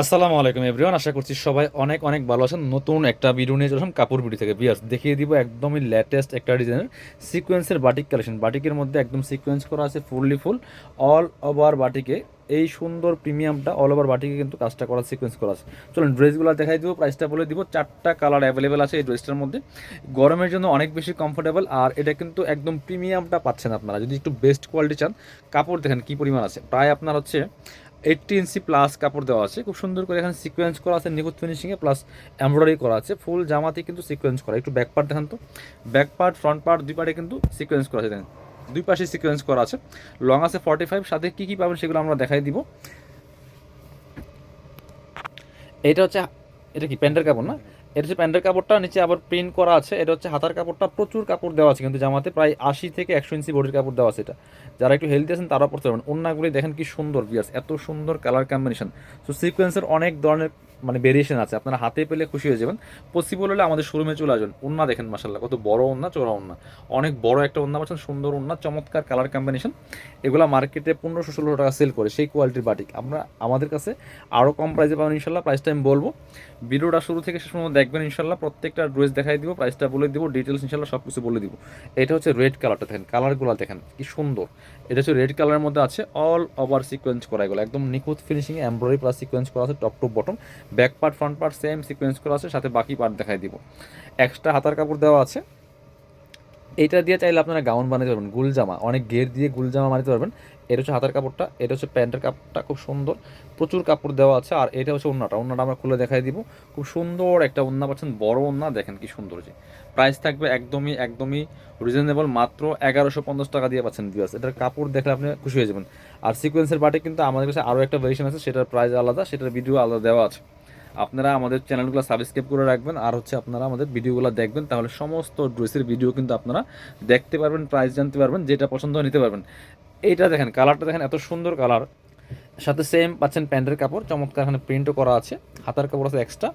আসসালামু আলাইকুম এভরিওয়ান, আশা করছি সবাই অনেক অনেক ভালো আছেন। নতুন একটা ভিডিও নিয়ে চলে আসলাম কাপড় বিডি থেকে। বিয়ার্স, দেখিয়ে দিব একদমই লেটেস্ট একটা ডিজাইনের সিকোয়েন্সের বাটিক কালেকশন। বাটিকের মধ্যে একদম সিকোয়েন্স করা আছে, ফুললি ফুল অল ওভার বাটিকে। এই সুন্দর প্রিমিয়ামটা অল ওভার বাটিকে কিন্তু কাজটা করা, সিকোয়েন্স করা আছে। চলুন ড্রেসগুলো দেখাই দিব, প্রাইসটা বলে দিব। 4টা কালার অ্যাভেলেবেল আছে এই ড্রেসটার মধ্যে। গরমের জন্য অনেক বেশি কমফোর্টেবল, আর এটা কিন্তু একদম প্রিমিয়ামটা পাচ্ছেন আপনারা। যদি একটু বেস্ট কোয়ালিটি চান, কাপড় দেখেন কী পরিমাণ আছে। প্রায় আপনার হচ্ছে 80 ইঞ্চি প্লাস কাপড় দেওয়া আছে, খুব সুন্দর করে এখানে সিকোয়েন্স করা আছে নিখুঁত ফিনিশিংয়ে, প্লাস এমব্রয়ডারি করা আছে। ফুল জামাতে কিন্তু সিকোয়েন্স করা। একটু ব্যাক পার্ট দেখান তো, ব্যাক পার্ট ফ্রন্ট পার্ট দুই পার্টে কিন্তু সিকোয়েন্স করা আছে। দেখেন দুই পাশে সিকোয়েন্স করা আছে। লং আছে 45, সাথে কী কী পাবেন সেগুলো আমরা দেখাই দিব। এটা হচ্ছে, এটা কি প্যান্টের কাপড় না? এটা হচ্ছে প্যান্টের কাপড়টা, নিচে আবার প্রিন্ট করা আছে। এটা হচ্ছে হাতার কাপড়টা, প্রচুর কাপড় দেওয়া আছে কিন্তু জামাতে, প্রায় 80 থেকে 100 ইঞ্চি বডির কাপড় দেওয়া আছে। এটা যারা একটু হেলদি আছেন তারা পড়তে পারবেন। ওন্নাগুলি দেখেন কি সুন্দর বিয়ার্স, এত সুন্দর কালার কম্বিনেশন। সো সিকোয়েন্সের অনেক ধরনের ভেরিয়েশন আছে, আপনারা হাতে পেলে খুশি হয়ে যাবেন। পসিবল হলে আমাদের শোরুমে চলে আসবেন। ওন্না দেখেন মাশাল্লাহ, কত বড় ওন্না, চোরা ওন্না, অনেক বড় একটা ওন্না পাচ্ছেন, সুন্দর ওন্না, চমৎকার কালার কম্বিনেশন। এগুলো মার্কেটে 1500-1600 টাকা সেল করে, সেই কোয়ালিটির বাটিক আমরা আমাদের কাছে আরও কম প্রাইসে পাবেন ইনশাল্লাহ। প্রাইসটা আমি বলবো, ভিডিওটা শুরু থেকে শেষ পর্যন্ত দেখবেন ইনশাল্লাহ। প্রত্যেকটা ড্রেস দেখাই দিব, প্রাইসটা বলে দিব, ডিটেলস ইনশাল্লাহ সব কিছু বলে দিব। এটা হচ্ছে রেড কালারটা, দেখেন কালারগুলো দেখেন কি সুন্দর। এটা হচ্ছে রেড কালারের মধ্যে আছে, অল ওভার সিকোয়েন্স করা, এগুলো একদম নিখুঁত ফিনিশিং, এমব্রয়ডারি প্লাস সিকোয়েন্স করা আছে top to bottom. Back part front part same sequence করা আছে, সাথে বাকি পার্ট দেখাই দিব। এক্সট্রা হাতার কাপড় দেওয়া আছে। এইটা দিয়ে চাইলে আপনারা গাউন বানাতে পারবেন, গুলজামা, অনেক ঘের দিয়ে গুলজামা বানাতে পারবেন। এটা হচ্ছে হাতার কাপড়টা, এটা হচ্ছে প্যান্টের কাপড়টা, খুব সুন্দর, প্রচুর কাপড় দেওয়া আছে। আর এটা হচ্ছে ওন্নাটা, ওন্নাটা আমরা খুলে দেখাই দিব। খুব সুন্দর একটা ওন্না পাচ্ছেন, বড় ওন্না, দেখেন কি সুন্দর। যে প্রাইস থাকবে একদমই একদমই রিজনেবল, মাত্র 1150 টাকা দিয়ে পাচ্ছেন ভিউয়ার্স। এটার কাপড় দেখলে আপনি খুশি হয়ে যাবেন। আর সিকোয়েন্সের বাটে কিন্তু আমাদের কাছে আরও একটা ভেরিয়েশন আছে, সেটার প্রাইস আলাদা, সেটার ভিডিও আলাদা দেওয়া আছে। আপনারা আমাদের চ্যানেলগুলো সাবস্ক্রাইব করে রাখবেন, আর হচ্ছে আপনারা আমাদের ভিডিওগুলো দেখবেন, তাহলে সমস্ত ড্রেসের ভিডিও কিন্তু আপনারা দেখতে পারবেন, প্রাইস জানতে পারবেন, যেটা পছন্দ হয় নিতে পারবেন। এইটা দেখেন, কালারটা দেখেন, এত সুন্দর কালার। সাথে সেম পাচ্ছেন প্যান্টের কাপড়, চমৎকার এখানে প্রিন্টও করা আছে। হাতার কাপড় আছে এক্সট্রা,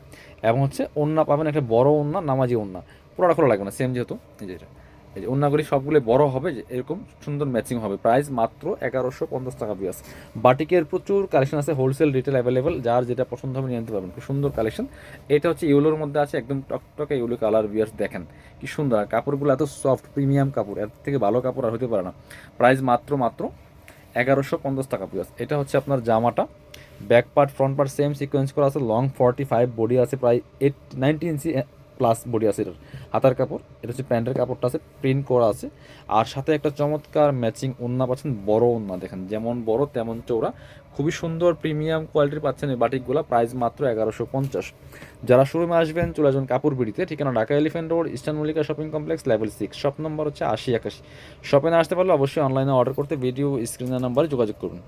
এবং হচ্ছে ওড়না পাবেন একটা বড় ওড়না, নামাজি ওড়না, পুরোটা খোলা লাগবে না, সেম যেহেতু এই যে এটা, এই যে ওড়নাগুলি সবগুলো বড় হবে, যে এরকম সুন্দর ম্যাচিং হবে। প্রাইস মাত্র 1150 টাকা পিস। বাটিকের প্রচুর কালেকশন আছে, হোলসেল রিটেল অ্যাভেলেবেল, যার যেটা পছন্দ হবে নিয়ে নিতে পারবেন। খুব সুন্দর কালেকশন। এটা হচ্ছে ইউলোর মধ্যে আছে, একদম টকটকে ইউলো কালার বিয়ার্স, দেখেন কি সুন্দর। আর কাপড়গুলো এত সফট, প্রিমিয়াম কাপড়, এর থেকে ভালো কাপড় আর হতে পারে না। প্রাইস মাত্র মাত্র 1150 টাকা পিস। এটা হচ্ছে আপনার জামাটা, back part front part same sequence করা আছে, লং 45, বডি আছে প্রায় 90 ইঞ্চি প্লাস বডি আছে এটার। হাতার কাপড়, এটা হচ্ছে প্যান্টের কাপড়টা আছে, প্রিন্ট করা আছে। আর সাথে একটা চমৎকার ম্যাচিং ওড়না পাচ্ছেন, বড় ওড়না, দেখেন যেমন বড় তেমন চৌড়া, খুবই সুন্দর প্রিমিয়াম কোয়ালিটির পাচ্ছেন এই বাটিকগুলো। প্রাইস মাত্র 1150। যারা শোরুমে আসবেন চলে আসবেন কাপড় বিড়িতে, ঠিকানা Dhaka elephant road, eastern Mallika shopping complex, level 6, shop number হচ্ছে 8081। শপে না আসতে পারলে অবশ্যই অনলাইনে অর্ডার করতে ভিডিও স্ক্রিনের নাম্বারে যোগাযোগ করুন।